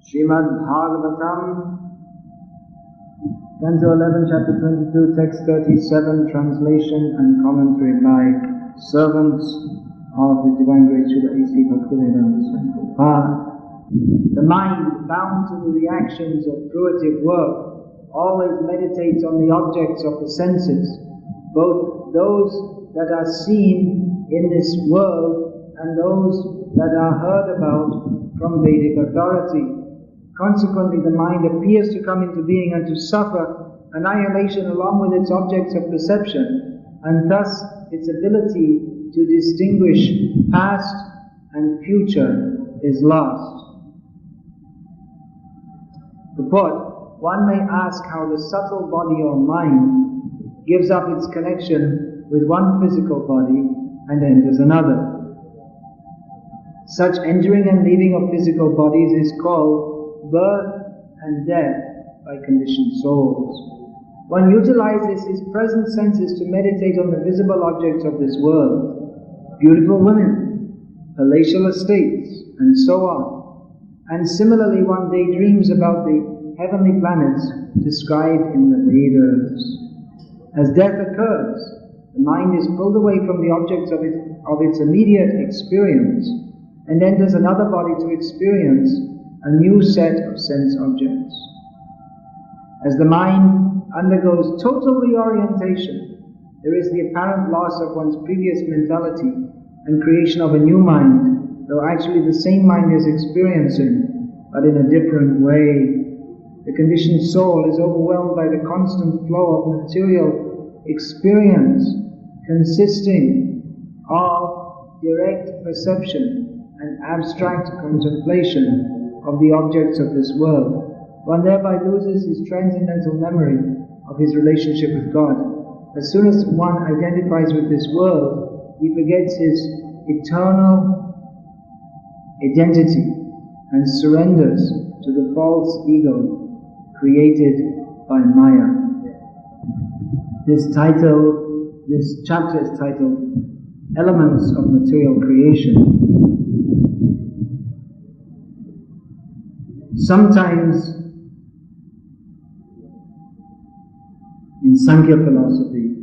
Srimad Bhagavatam, Canto 11, Chapter 22, Text 37, translation and commentary by servants of the Divine Grace Srila A.C. Bhaktivedanta Swami Prabhupada. The mind, bound to the reactions of fruitive work, always meditates on the objects of the senses, both those that are seen in this world and those that are heard about from Vedic authority. Consequently, the mind appears to come into being and to suffer annihilation along with its objects of perception, and thus its ability to distinguish past and future is lost. Purport: one may ask how the subtle body or mind gives up its connection with one physical body and enters another. Such entering and leaving of physical bodies is called birth and death by conditioned souls. One utilizes his present senses to meditate on the visible objects of this world, beautiful women, palatial estates, and so on. And similarly, one daydreams about the heavenly planets described in the Vedas. As death occurs, the mind is pulled away from the objects of its immediate experience and enters another body to experience a new set of sense objects. As the mind undergoes total reorientation, there is the apparent loss of one's previous mentality and creation of a new mind, though actually the same mind is experiencing, but in a different way. The conditioned soul is overwhelmed by the constant flow of material experience, consisting of direct perception and abstract contemplation of the objects of this world. One thereby loses his transcendental memory of his relationship with God. As soon as one identifies with this world, he forgets his eternal identity and surrenders to the false ego created by Maya. This chapter is titled Elements of Material Creation. Sometimes in Sankhya philosophy,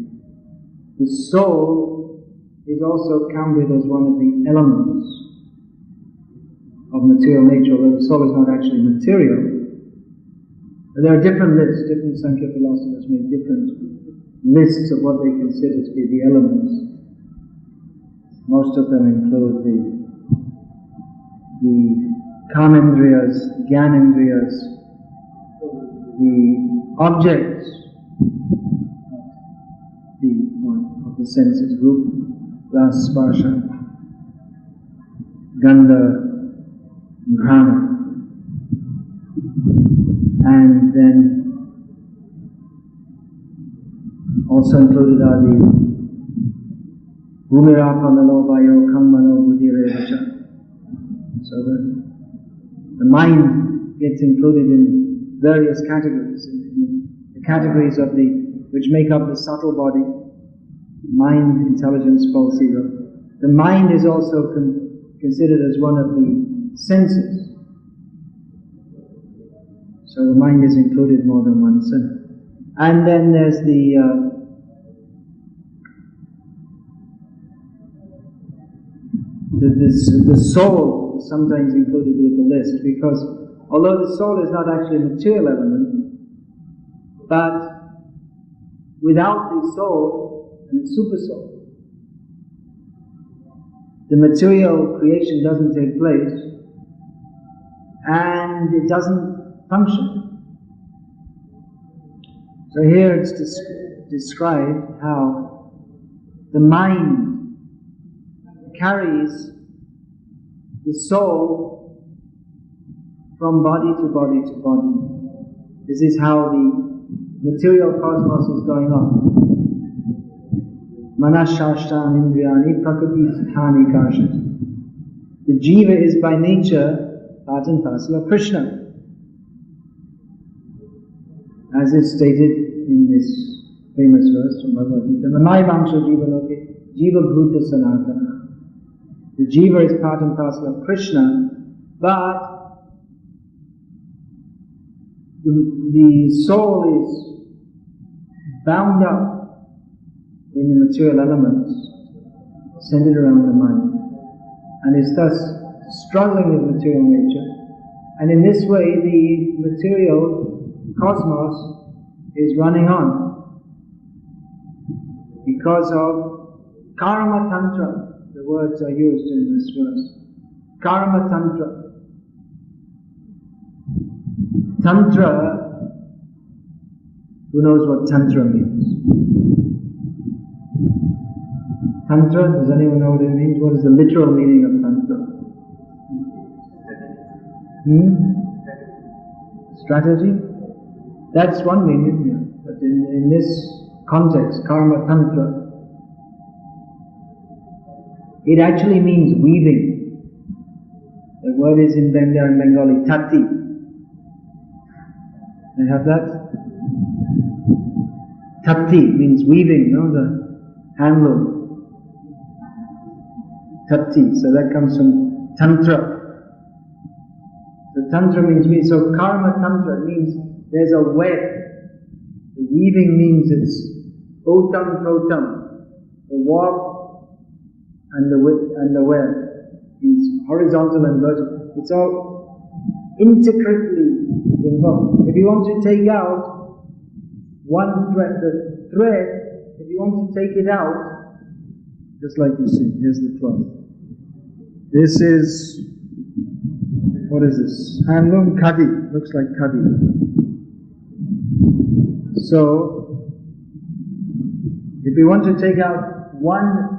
the soul is also counted as one of the elements of material nature, although the soul is not actually material. But there are different lists, different Sankhya philosophers make different lists of what they consider to be the elements. Most of them include the Kamendriyas, Gyanendriyas, the objects of the senses, Rupa, Rasa, Sparsha, Gandha, Grana. And then also included are the Bhumirapa Nalo Vayo Kammano Buddhirevacha. So the mind gets included in various categories, in the categories of which make up the subtle body, mind, intelligence, false ego. The mind is also considered as one of the senses. So the mind is included more than one sense. And then there's the soul is sometimes included with the list, because although the soul is not actually a material element, but without the soul and the super soul, the material creation doesn't take place and it doesn't function. So here it's described how the mind carries the soul from body to body to body. This is how the material cosmos is going on. Manashashtan indriyani prakriti sthani karshati. The jiva is by nature part and parcel of Krishna, as is stated in this famous verse from Bhagavad Gita. Namai vangsha jiva loke jiva bhuta sanatana. The jiva is part and parcel of Krishna, but the soul is bound up in the material elements, centered around the mind, and is thus struggling with material nature. And in this way, the material cosmos is running on because of karma tantra. The words are used in this verse. Karma tantra. Tantra, who knows what Tantra means? Tantra, does anyone know what it means? What is the literal meaning of Tantra? Strategy? That's one meaning, yeah. But in this context, Karma Tantra, it actually means weaving. The word is in Bengali, tati. You have that? Tati means weaving, the handloom. Tati, so that comes from Tantra. The Tantra means weaving, so Karma Tantra means there's a web. The weaving means it's otam protam, the warp and the web. It's horizontal and vertical. It's all intricately involved. If you want to take out one thread, the thread, if you want to take it out, just like you see, here's the cloth. This is, what is this? Handloom khadi, looks like khadi. So, if you want to take out one,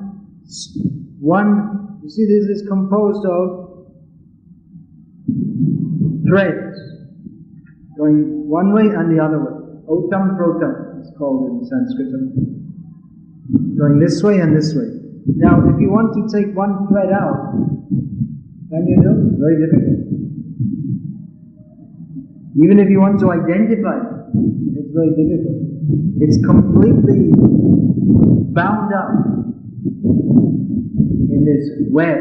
you see this is composed of threads, going one way and the other way. Otam protam, it's called in Sanskrit. Going this way and this way. Now, if you want to take one thread out, can you do? Very difficult. Even if you want to identify it, it's very difficult. It's completely bound up in this web.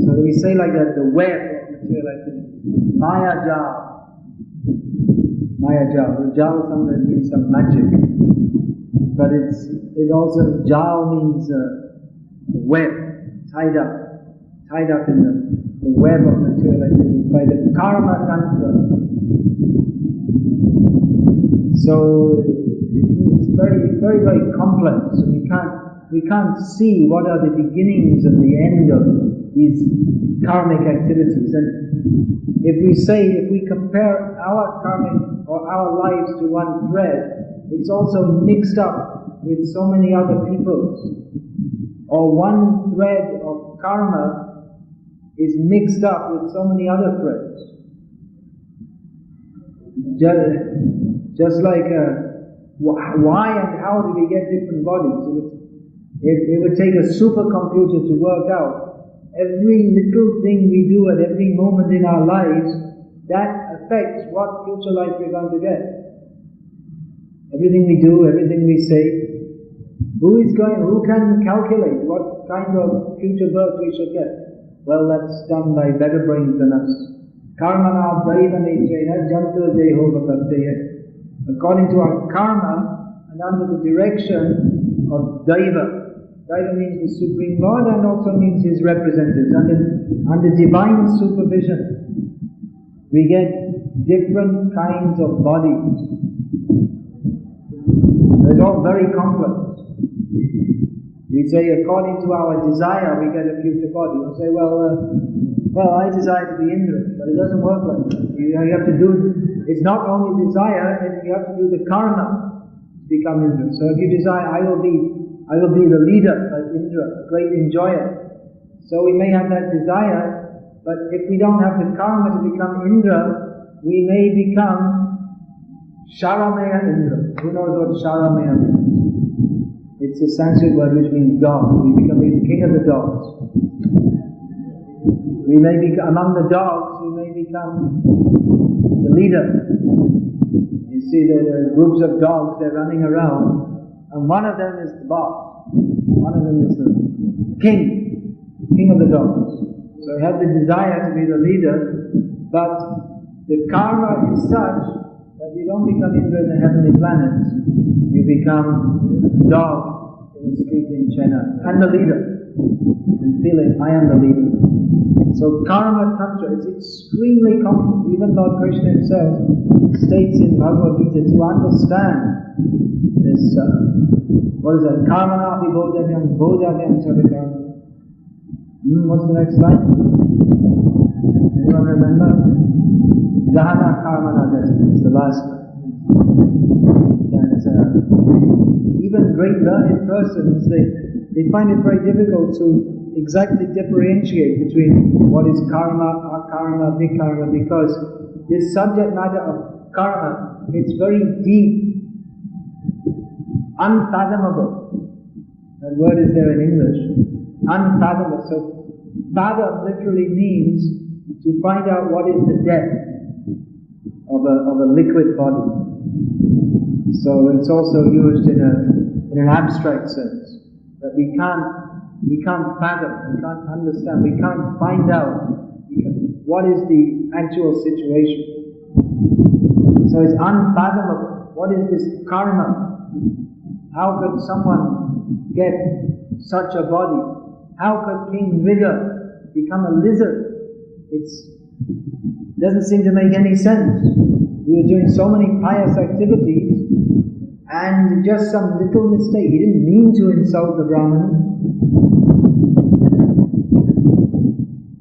So we say like that, the web of material activity. Maya jal. Maya jal. The jal sometimes means some magic. But it also, jal means web, tied up in the web of material activity by the karma tantra. So it's very, very, very complex. So we can't see what are the beginnings and the end of these karmic activities. And if we compare our karmic or our lives to one thread, it's also mixed up with so many other people's. Or one thread of karma is mixed up with so many other threads. Just like why and how do we get different bodies? It would take a supercomputer to work out every little thing we do at every moment in our lives that affects what future life we're going to get. Everything we do, everything we say. Who can calculate what kind of future birth we should get? Well, that's done by better brains than us. Karmana daiva netrena jantu deho bhakarteya. According to our karma and under the direction of daiva. Daiva means the Supreme Lord and also means His representatives. Under divine supervision, we get different kinds of bodies. It's all very complex. We say according to our desire we get a future body. We say, well, I desire to be Indra, but it doesn't work like that. You have to do, it's not only desire, you have to do the karma to become Indra. So if you desire, I will be the leader like Indra, great enjoyer. So we may have that desire, but if we don't have the karma to become Indra, we may become Sharamaya Indra. Who knows what Sharamaya means? It's a Sanskrit word which means dog. We become the king of the dogs. We may be among the dogs. We may become the leader. You see, there are groups of dogs. They're running around, and one of them is the boss. One of them is the king of the dogs. So he had the desire to be the leader, but the karma is such you don't become Indra in the heavenly planets. You become dog in the street in Chennai, and the leader. And feeling, I am the leader. So karma tantra is extremely complex. Even Lord Krishna himself states in Bhagavad Gita to understand this, what is that? Karma napi bodhavyam bodhavyam chavikarma. What's the next line? Anyone remember? Dahana karma nagati. It's the last one. Even great learned persons, they find it very difficult to exactly differentiate between what is karma, akarma, vikarma, because this subject matter of karma, it's very deep, unfathomable. That word is there in English. Unfathomable. So, fathom literally means to find out what is the depth of a liquid body. So it's also used in an abstract sense, that we can't fathom, we can't understand, we can't find out what is the actual situation. So it's unfathomable. What is this karma? How could someone get such a body? How could King Mriga become a lizard? It doesn't seem to make any sense. He was doing so many pious activities, and just some little mistake. He didn't mean to insult the Brahmins.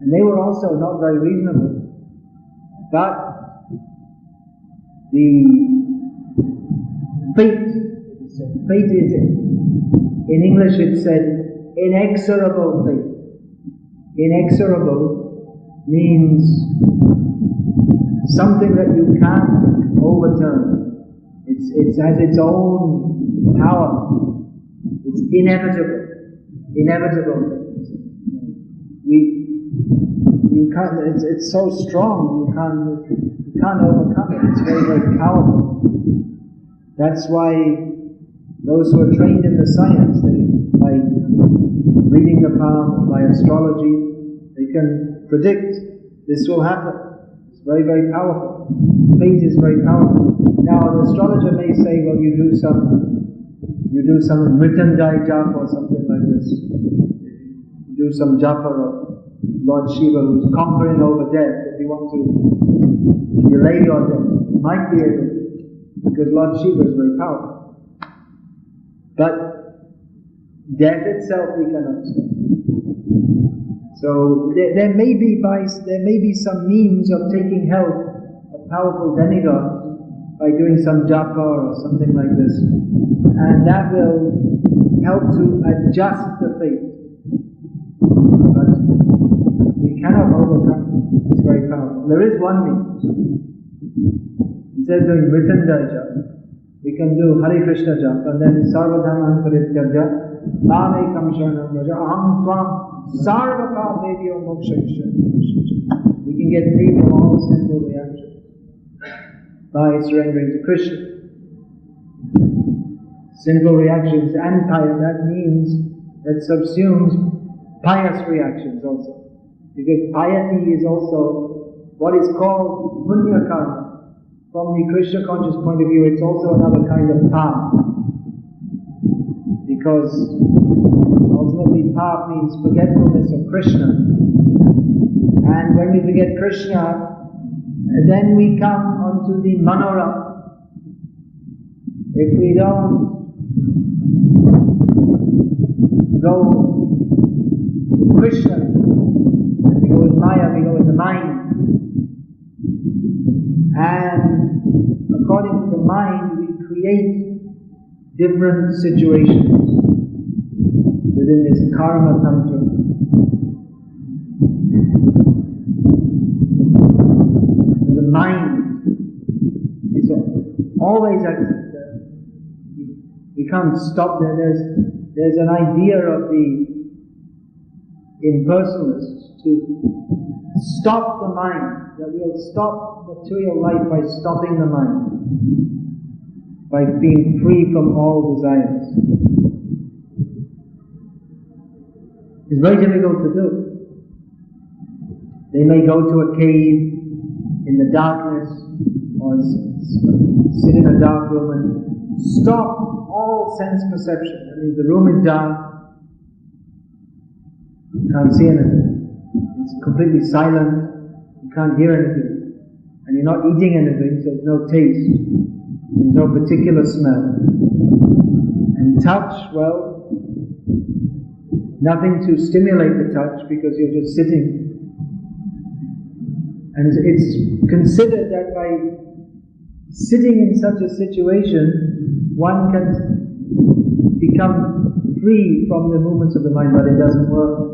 And they were also not very reasonable. But the fate is, in English it's said, inexorable fate. Inexorable means something that you can't overturn. It has its own power. It's inevitable. Inevitable. You can't. It's so strong. You can't overcome it. It's very, very powerful. That's why those who are trained in the science, by reading the palm, by astrology, they can predict this will happen. It's very, very powerful. Fate is very powerful. Now, an astrologer may say, well, you do some written japa or something like this. You do some japa of Lord Shiva who's conquering over death. If you want to delay your death, you might be able to, because Lord Shiva is very powerful. But death itself we cannot stop. So there may be some means of taking help of powerful demigods by doing some japa or something like this, and that will help to adjust the fate. But we cannot overcome it. It's very powerful. There is one means. Instead of doing written japa, we can do Hare Krishna japa, and then Sarvadhaman Parityajya Mamekam Sharanam Vraja Aham Tvam Sarvaka Vedyo Moksha. We can get free from all sinful reactions by surrendering to Krishna. Sinful reactions and pious, that means that subsumes pious reactions also. Because piety is also what is called punya karma. From the Krishna conscious point of view, it's also another kind of path. Because ultimately path means forgetfulness of Krishna. And when we forget Krishna, then we come onto the Menorah. If we don't go with Krishna, we go with Maya, we go with the mind. And according to the mind, we create different situations within this karma tantra. The mind is always active. We can't stop there. There's an idea of the impersonalists to stop the mind, that we'll stop material life by stopping the mind, by being free from all desires. It's very difficult to do. They may go to a cave in the darkness, or sit in a dark room and stop all sense perception. I mean, the room is dark, you can't see anything. It's completely silent, you can't hear anything. And you're not eating anything, so there's no taste. There's no particular smell. And touch, well, nothing to stimulate the touch because you're just sitting. And it's considered that by sitting in such a situation, one can become free from the movements of the mind, but it doesn't work.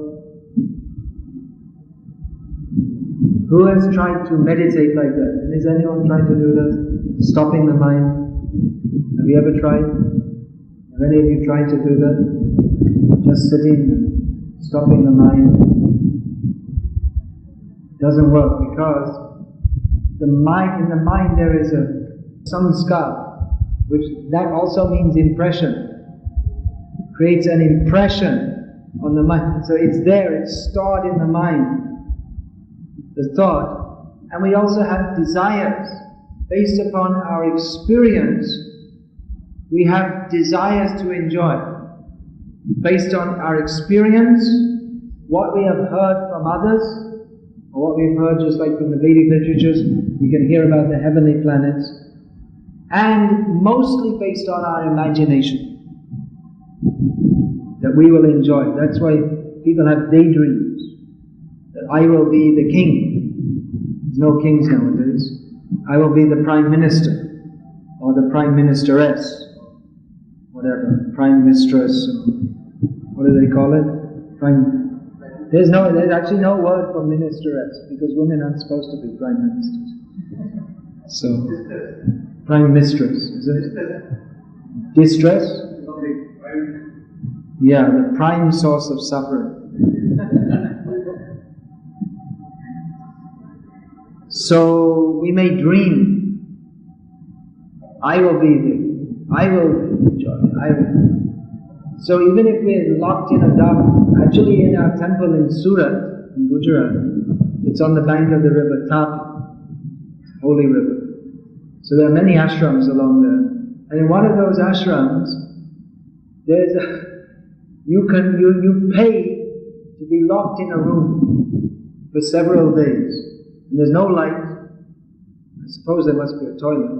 Who has tried to meditate like that? And is anyone trying to do that? Stopping the mind? Have you ever tried? Have any of you tried to do that? Just sitting and stopping the mind? Doesn't work because in the mind there is a samskar, which that also means impression. Creates an impression on the mind. So it's there, it's stored in the mind. The thought, and we also have desires based upon our experience. We have desires to enjoy based on our experience, what we have heard from others, or what we've heard just like from the Vedic literatures. We can hear about the heavenly planets, and mostly based on our imagination that we will enjoy. That's why people have daydreams. That I will be the king. There's no kings nowadays. I will be the prime minister, or the prime ministeress, whatever, prime mistress, what do they call it? There's actually no word for ministeress, because women aren't supposed to be prime ministers. So, prime mistress, is it? Distress? Yeah, the prime source of suffering. So we may dream, I will enjoy, So even if we're locked in a dark, actually in our temple in Surat, in Gujarat, it's on the bank of the river Tapi, holy river. So there are many ashrams along there. And in one of those ashrams, you pay to be locked in a room for several days. And there's no light. I suppose there must be a toilet,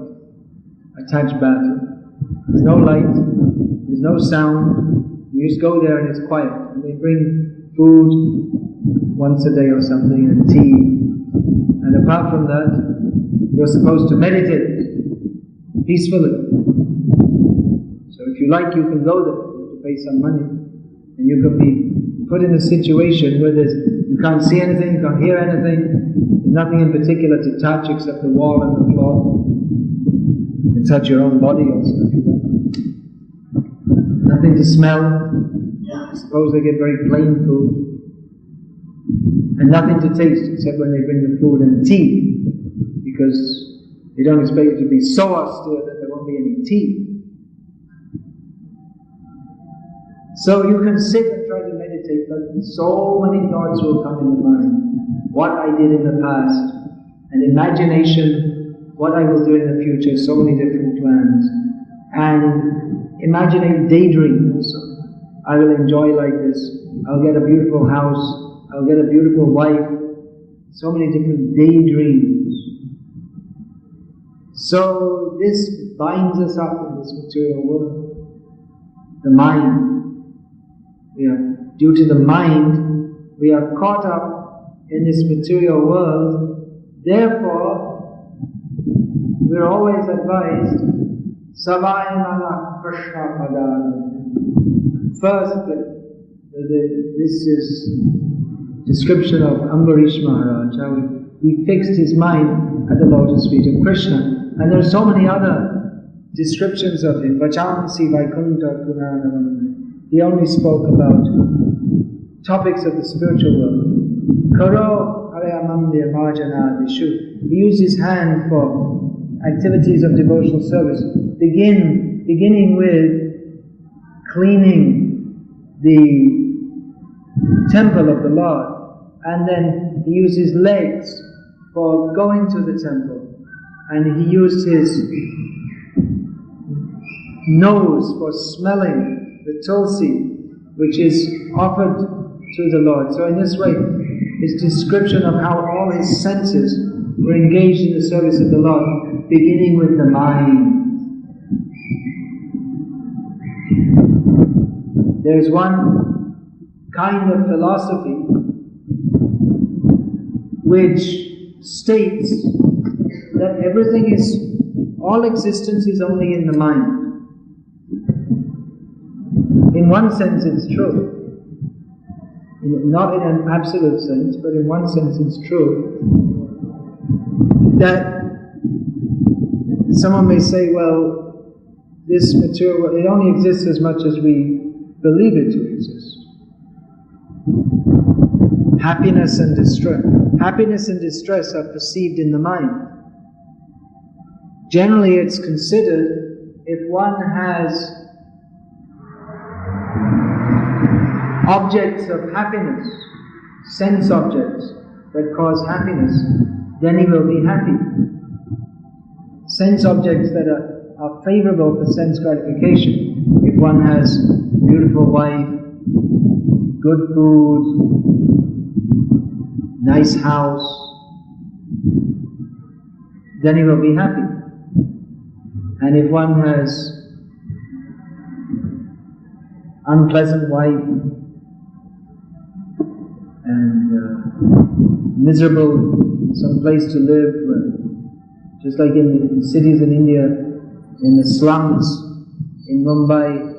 attached bathroom. There's no light, there's no sound. You just go there and it's quiet. And they bring food once a day or something, and tea. And apart from that, you're supposed to meditate peacefully. So if you like, you can go there. You have to pay some money. And you can be put in a situation where you can't see anything, you can't hear anything. There's nothing in particular to touch except the wall and the floor. You can touch your own body also if you want. Nothing to smell. I suppose they get very plain food. And nothing to taste except when they bring the food and tea. Because they don't expect you to be so austere that there won't be any tea. So you can sit and try to meditate, but so many thoughts will come in the mind. What I did in the past, and imagination, what I will do in the future, so many different plans. And imagining daydream also. I will enjoy like this, I'll get a beautiful house, I'll get a beautiful wife, so many different daydreams. So this binds us up in this material world. The mind. Due to the mind, we are caught up in this material world. Therefore, we're always advised, Savai Malak Krishna Padar. First, this is description of Ambarish Maharaj, how he fixed his mind at the lotus feet of Krishna. And there are so many other descriptions of him. Vachansi Vaikunta Kunanavam. He only spoke about topics of the spiritual world. Karo Harayamandir Marjanadishu. He used his hand for activities of devotional service. Beginning with cleaning the temple of the Lord. And then he used his legs for going to the temple, and he used his nose for smelling the tulsi, which is offered to the Lord. So in this way, his description of how all his senses were engaged in the service of the Lord, beginning with the mind. There's one kind of philosophy which states that all existence is only in the mind. In one sense it's true. Not in an absolute sense, but in one sense it's true. That someone may say, well, this material, it only exists as much as we believe it to exist. Happiness and distress. Happiness and distress are perceived in the mind. Generally it's considered, if one has objects of happiness, sense objects that cause happiness, then he will be happy. Sense objects that are favorable for sense gratification. If one has beautiful wife, good food, nice house, then he will be happy. And if one has unpleasant wife and miserable some place to live, just like in the cities in India, in the slums in Mumbai,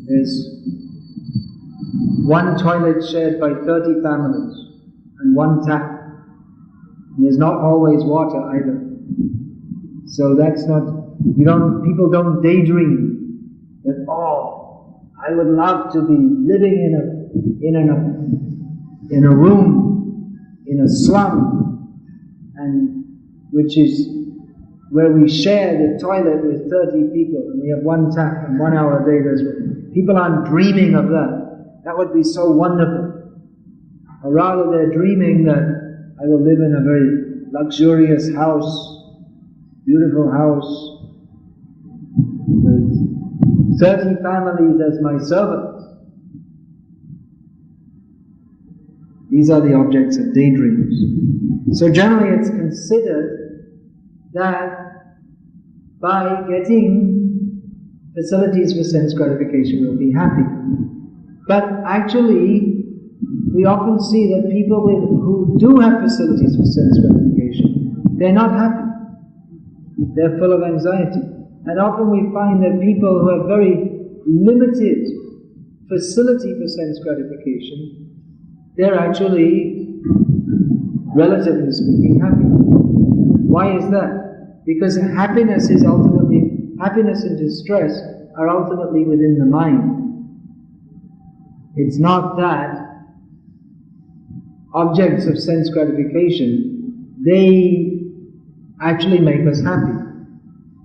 there's one toilet shared by 30 families and one tap. And there's not always water either. So that's not, people don't daydream that, oh, I would love to be living in a room, in a slum, and which is where we share the toilet with 30 people, and we have one tap and 1 hour a day. People aren't dreaming of that. That would be so wonderful. Or rather, they're dreaming that I will live in a very luxurious house, beautiful house, with 30 families as my servants. These are the objects of daydreams. So generally it's considered that by getting facilities for sense gratification we'll be happy. But actually, we often see that people who do have facilities for sense gratification, they're not happy. They're full of anxiety. And often we find that people who have very limited facility for sense gratification, they're actually, relatively speaking, happy. Why is that? Because happiness and distress are ultimately within the mind. It's not that objects of sense gratification, they actually make us happy.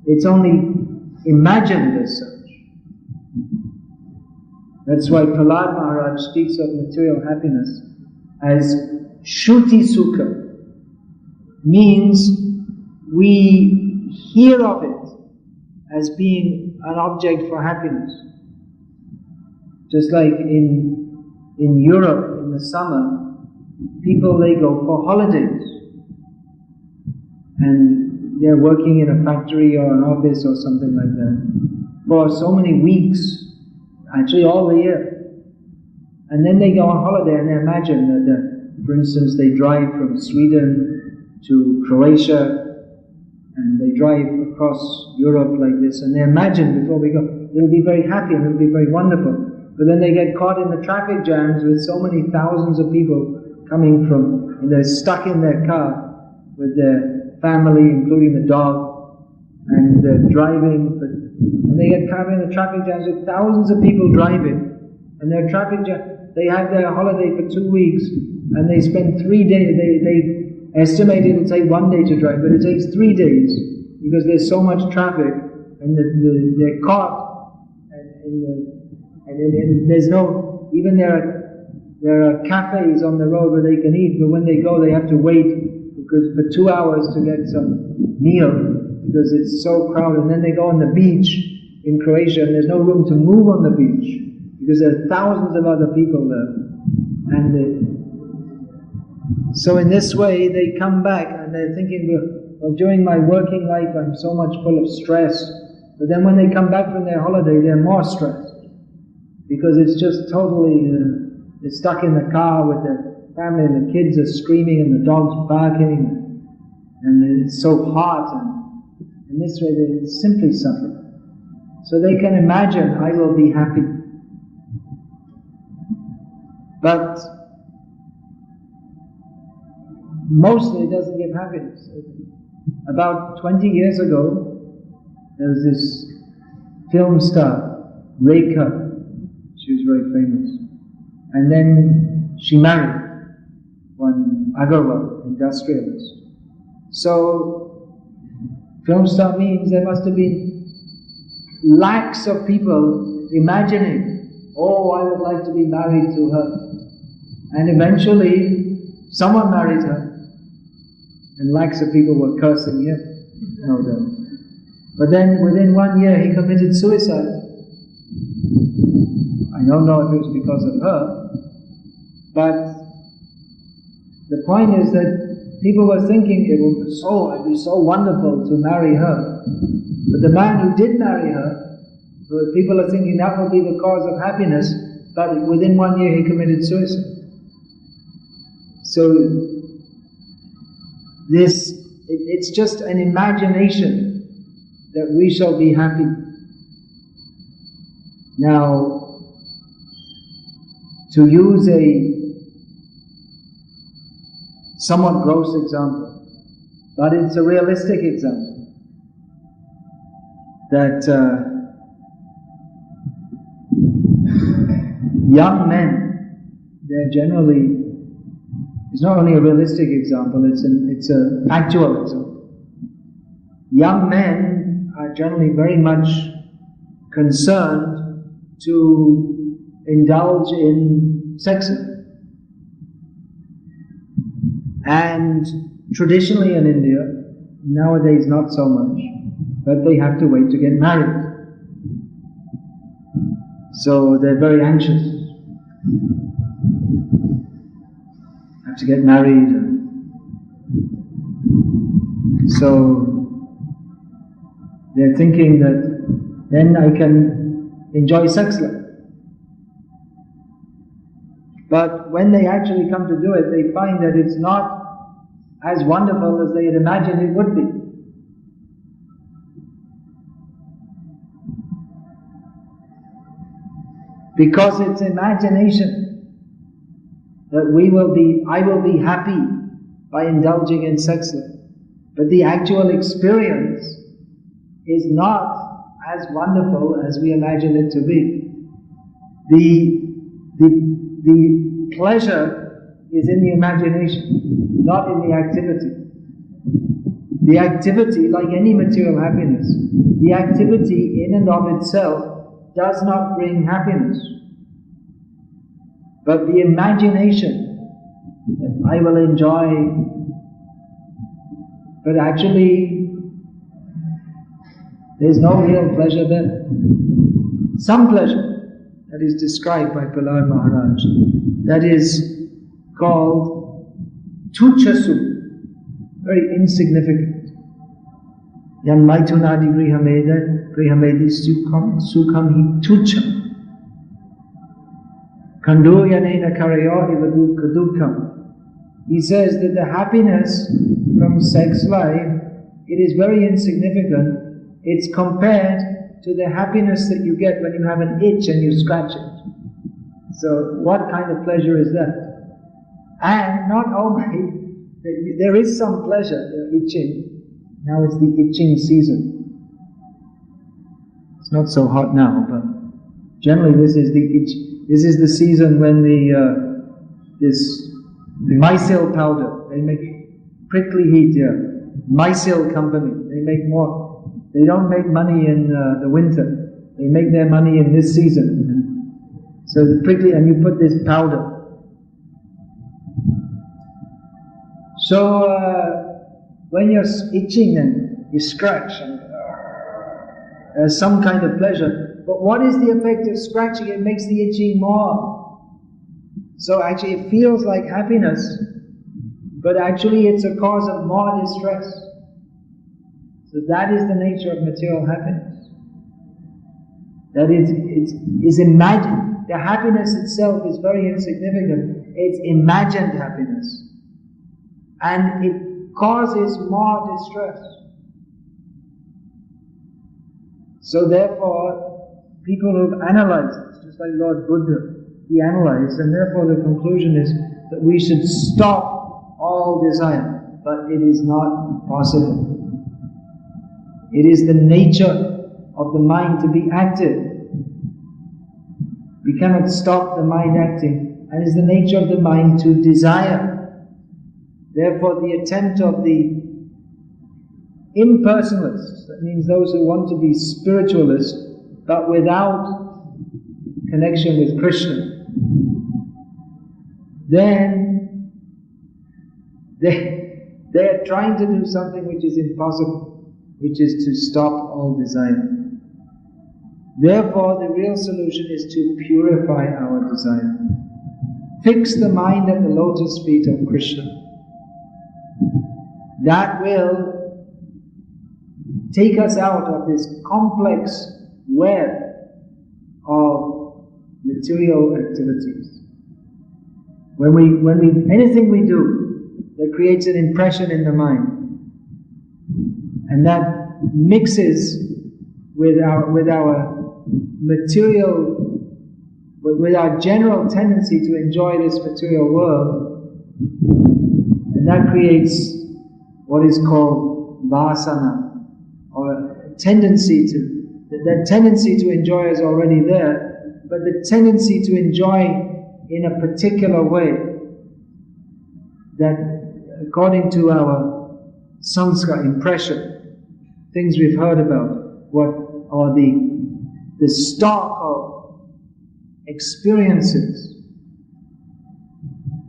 It's only imagined as such. That's why Prahlad Maharaj speaks of material happiness as Shruti Sukha. Means we hear of it as being an object for happiness. Just like in Europe in the summer, people, they go for holidays. And they're working in a factory or an office or something like that for so many weeks. Actually all the year. And then they go on holiday and they imagine that, for instance, they drive from Sweden to Croatia and they drive across Europe like this, and they imagine before we go, they'll be very happy and it'll be very wonderful. But then they get caught in the traffic jams with so many thousands of people coming from, and they're stuck in their car with their family, including the dog, and they're driving, and they get caught in the traffic jams with thousands of people driving, and their traffic jam, they have their holiday for 2 weeks, and they spend 3 days, they estimate it'll take 1 day to drive, but it takes 3 days, because there's so much traffic, and they're caught, and there's no, even there are cafes on the road where they can eat, but when they go they have to wait, for 2 hours to get some meal because it's so crowded. And then they go on the beach in Croatia and there's no room to move on the beach because there are thousands of other people there. And so in this way they come back and they're thinking, well, during my working life I'm so much full of stress. But then when they come back from their holiday, they're more stressed because it's just totally, they're stuck in the car with their family and the kids are screaming and the dog's barking and it's so hot, and in this way they simply suffer. So they can imagine, I will be happy. But mostly it doesn't give happiness. About 20 years ago, there was this film star, Rekha. She was very famous. And then she married one Agarwal, industrialist. So, film star means there must have been lakhs of people imagining, oh, I would like to be married to her. And eventually, someone married her. And lakhs of people were cursing him, no doubt. But then within 1 year he committed suicide. I don't know if it was because of her, but the point is that people were thinking it'd be so wonderful to marry her. But the man who did marry her, people are thinking that will be the cause of happiness, but within 1 year he committed suicide. So it's just an imagination that we shall be happy. Now, to use a somewhat gross example, but it's a realistic example, that young men, they're generally, it's not only a realistic example, it's an actual example. Young men are generally very much concerned to indulge in sex. And traditionally in India, nowadays not so much, but they have to wait to get married. So they're very anxious. Have to get married. So they're thinking that then I can enjoy sex life. But when they actually come to do it, they find that it's not as wonderful as they had imagined it would be. Because it's imagination that I will be happy by indulging in sex life. But the actual experience is not as wonderful as we imagine it to be. The pleasure is in the imagination, not in the activity. The activity, like any material happiness, the activity in and of itself does not bring happiness. But the imagination that I will enjoy, but actually there's no real pleasure there. Some pleasure that is described by Prahlad Maharaj, that is called tuchasu, very insignificant. Yan maitunadi grihamedi sukham hi tucha. Kandu yanena karayo ivadu kadukam. He says that the happiness from sex life, it is very insignificant. It's compared to the happiness that you get when you have an itch and you scratch it. So what kind of pleasure is that? And not only, there is some pleasure, the itching. Now it's the itching season. It's not so hot now, but generally this is the itch. This is the season when the mycel powder, they make prickly heat here. Mycel company, they make more. They don't make money in the winter. They make their money in this season. So the prickly, and you put this powder. So when you're itching and you scratch and there's some kind of pleasure, but what is the effect of scratching? It makes the itching more. So actually it feels like happiness, but actually it's a cause of more distress. So that is the nature of material happiness. That is imagined. The happiness itself is very insignificant. It's imagined happiness. And it causes more distress. So therefore, people who've analyzed this, just like Lord Buddha, he analyzed, and therefore the conclusion is that we should stop all desire. But it is not possible. It is the nature of the mind to be active. We cannot stop the mind acting, and it is the nature of the mind to desire. Therefore, the attempt of the impersonalists, that means those who want to be spiritualists, but without connection with Krishna, then they are trying to do something which is impossible, which is to stop all desire. Therefore, the real solution is to purify our desire. Fix the mind at the lotus feet of Krishna. That will take us out of this complex web of material activities. Anything we do that creates an impression in the mind, and that mixes with our material, with our general tendency to enjoy this material world, and that creates what is called vasana, or a tendency to, that tendency to enjoy is already there, but the tendency to enjoy in a particular way, that according to our sanskar impression, things we've heard about, or the stock of experiences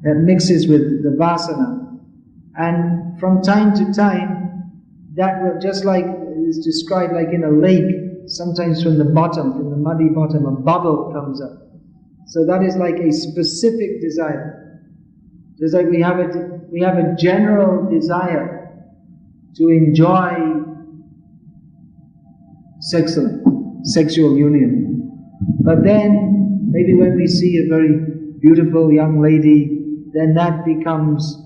that mixes with the vasana, and from time to time that will, just like is described like in a lake, sometimes from the muddy bottom, a bubble comes up. So that is like a specific desire. Just like we have a general desire to enjoy sexual union. But then, maybe when we see a very beautiful young lady, then that becomes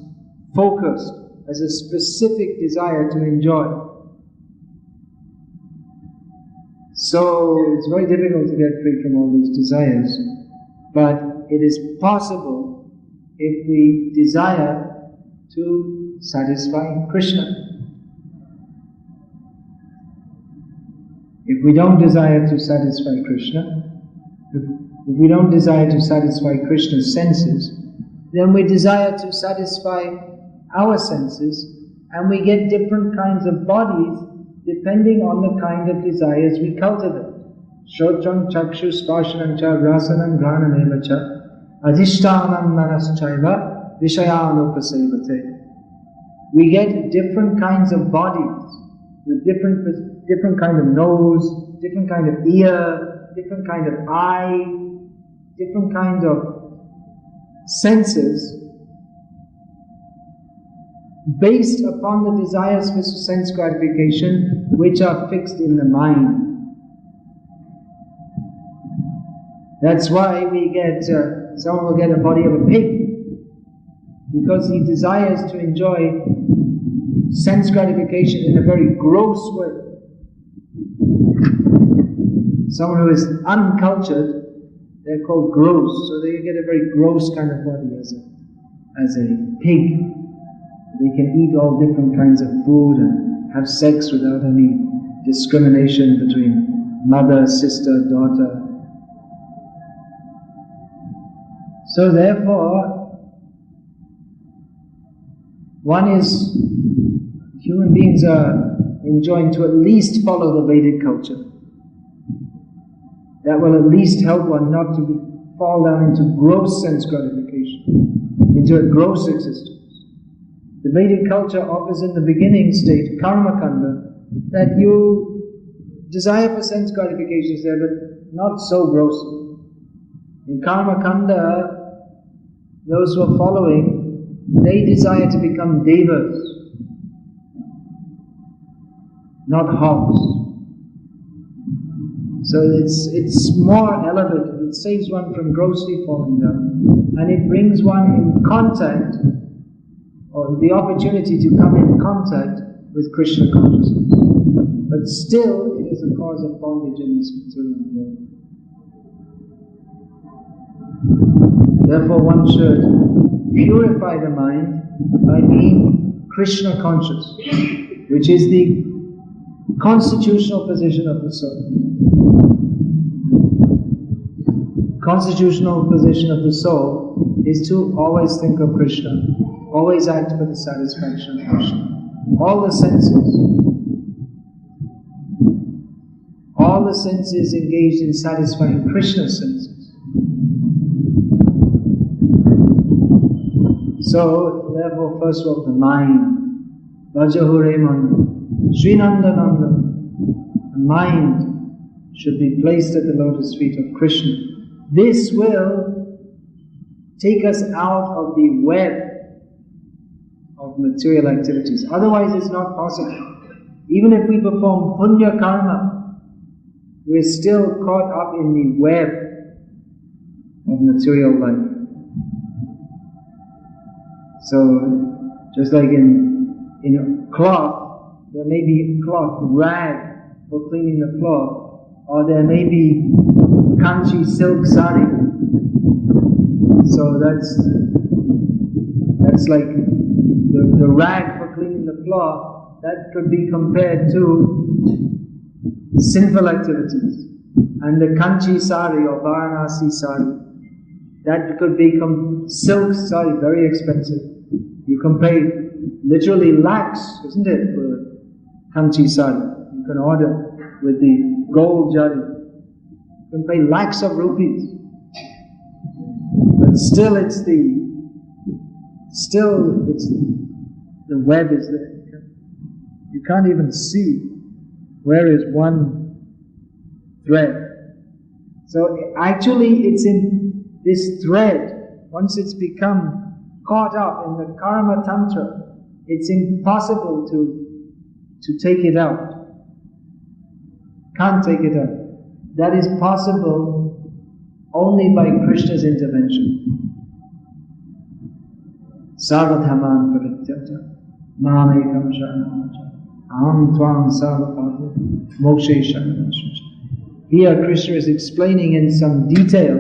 focused as a specific desire to enjoy. So it's very difficult to get free from all these desires, but it is possible if we desire to satisfy Krishna. If we don't desire to satisfy Krishna, if we don't desire to satisfy Krishna's senses, then we desire to satisfy our senses, and we get different kinds of bodies depending on the kind of desires we cultivate. Shotram chakshu sparshanam cha rasanam granam cha adhishtanam manaschaiva vishayanupasevate. We get different kinds of bodies with different kind of nose, different kind of ear, different kind of eye, different kinds of senses, based upon the desires for sense gratification which are fixed in the mind. That's why we get, someone will get a body of a pig, because he desires to enjoy sense gratification in a very gross way. Someone who is uncultured, they're called gross, so they get a very gross kind of body as a pig. They can eat all different kinds of food and have sex without any discrimination between mother, sister, daughter. So therefore, human beings are enjoined to at least follow the Vedic culture. That will at least help one not to fall down into gross sense gratification, into a gross existence. The Vedic culture offers in the beginning state, karma kanda, that you desire for sense gratification is there, but not so gross. In karma kanda, those who are following, they desire to become devas, not hogs. So it's more elevated. It saves one from grossly falling down, and it brings one in contact, or the opportunity to come in contact with Krishna consciousness. But still, it is a cause of bondage in this material world. Therefore, one should purify the mind by being Krishna conscious, which is the constitutional position of the soul. Constitutional position of the soul is to always think of Krishna, always act for the satisfaction of Krishna. All the senses engaged in satisfying Krishna's senses. So, therefore, first of all, the mind. Vajahure Manda, Srinandananda. The mind should be placed at the lotus feet of Krishna. This will take us out of the web of material activities. Otherwise, it's not possible. Even if we perform punya karma, we're still caught up in the web of material life. So, just like in a cloth, there may be a cloth rag for cleaning the floor, or there may be kanchi silk sari. So that's like the rag for cleaning the floor. That could be compared to sinful activities. And the kanchi sari or Varanasi sari, that could be silk sari, very expensive. You can pay literally lakhs, isn't it, for kanchi sari? You can order with the gold jari. You can pay lakhs of rupees. But still the web is there. You can't even see where is one thread. So actually it's in this thread, once it's become caught up in the karma tantra, it's impossible to take it out. Can't take it out. That is possible only by Krishna's intervention. Sarvadhaman parityaja mamekam sharanam aham tvam sarvapāpa mokshe sharanam. Here Krishna is explaining in some detail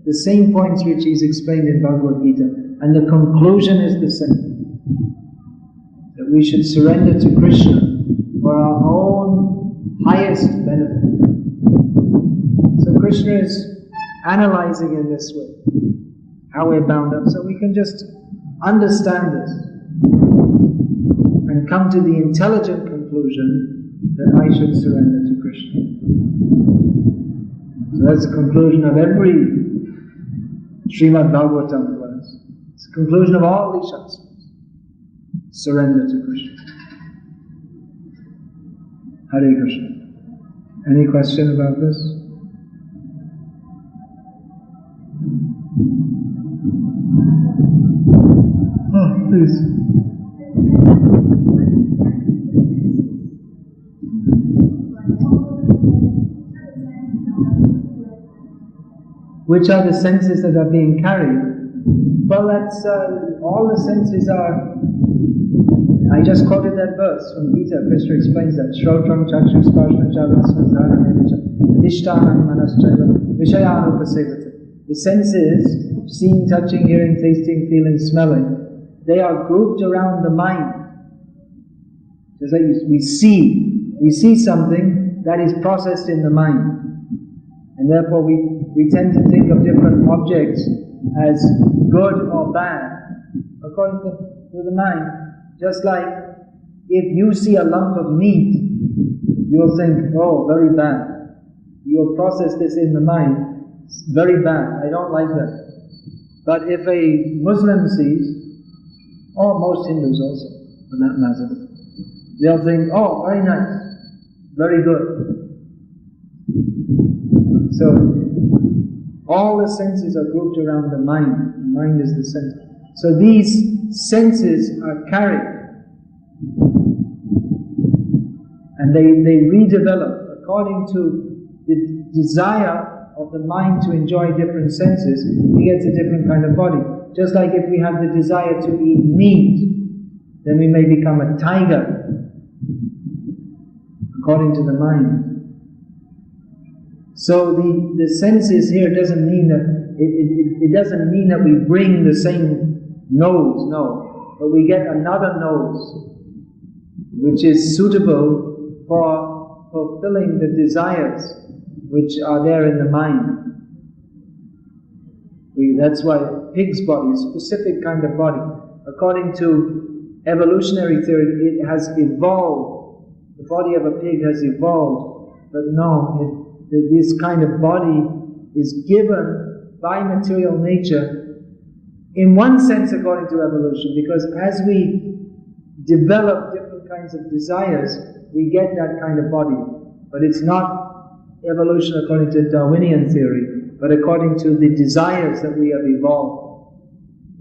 the same points which he's explained in Bhagavad Gita, and the conclusion is the same. That we should surrender to Krishna for our own highest benefit. So Krishna is analyzing in this way how we're bound up, so we can just understand this and come to the intelligent conclusion that I should surrender to Krishna. So that's the conclusion of every Srimad Bhagavatam class. It's the conclusion of all these shastras. Surrender to Krishna. Hare Krishna. Any question about this? Oh, please. Which are the senses that are being carried? Well, that's all the senses are. I just quoted that verse from Gita. Krishna explains that. Shrotram chakshur sparshna chavasandhana ishtahan manaschaiva vishayanupasevate. The senses, seeing, touching, hearing, tasting, feeling, smelling, they are grouped around the mind. Just like we see something that is processed in the mind. And therefore we tend to think of different objects as good or bad according to the mind. Just like if you see a lump of meat, you'll think, oh, very bad. You'll process this in the mind, it's very bad, I don't like that. But if a Muslim sees or most Hindus also, for that matter, they'll think, oh, very nice, very good. So, all the senses are grouped around the mind. The mind is the center. So these senses are carried, and they redevelop according to the desire of the mind to enjoy different senses. He gets a different kind of body. Just like if we have the desire to eat meat, then we may become a tiger, according to the mind. So the senses here doesn't mean that it doesn't mean that we bring the same nose, no, but we get another nose, which is suitable for fulfilling the desires which are there in the mind. That's why pig's body is a specific kind of body. According to evolutionary theory, it has evolved. The body of a pig has evolved, but no, this kind of body is given by material nature, in one sense according to evolution, because as we develop different kinds of desires, we get that kind of body. But it's not evolution according to Darwinian theory, but according to the desires that we have evolved,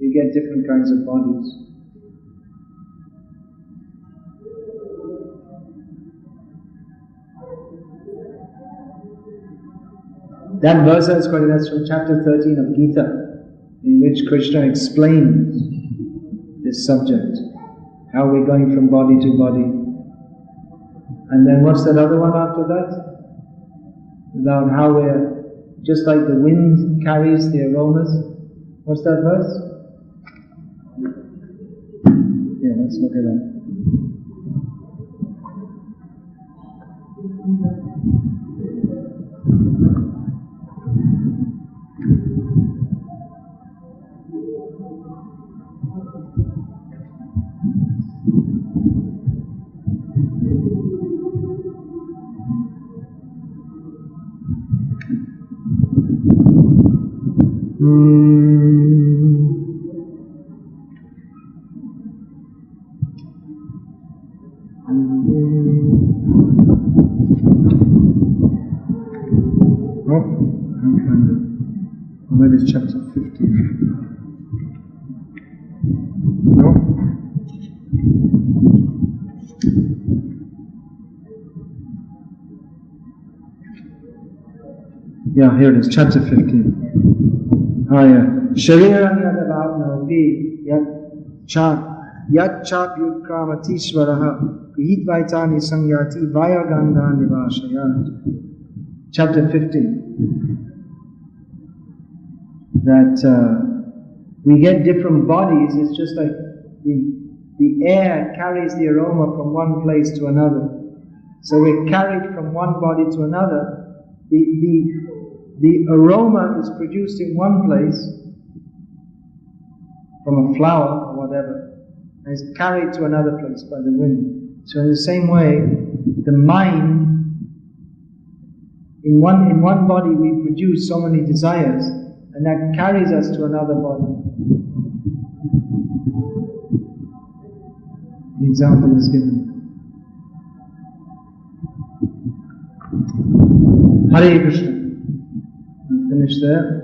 we get different kinds of bodies. That verse I was quoting, that's from chapter 13 of Gita, in which Krishna explains this subject, how we're going from body to body. And then what's that other one after that? About how we're, just like the wind carries the aromas. What's that verse? Yeah, let's look at that. Maybe it's chapter 15. No? Yeah, here it is, chapter 15. Oh yeah. Shariram yadavadnopi yat chap yudkramatishvaraha grihitvaitani sangyati vayaganda nivashayat. Chapter 15. That we get different bodies. It's just like the air carries the aroma from one place to another. So we're carried from one body to another. The aroma is produced in one place from a flower or whatever, and is carried to another place by the wind. So in the same way, the mind, in one body we produce so many desires, and that carries us to another body. The example is given. Hare Krishna. We'll finish there.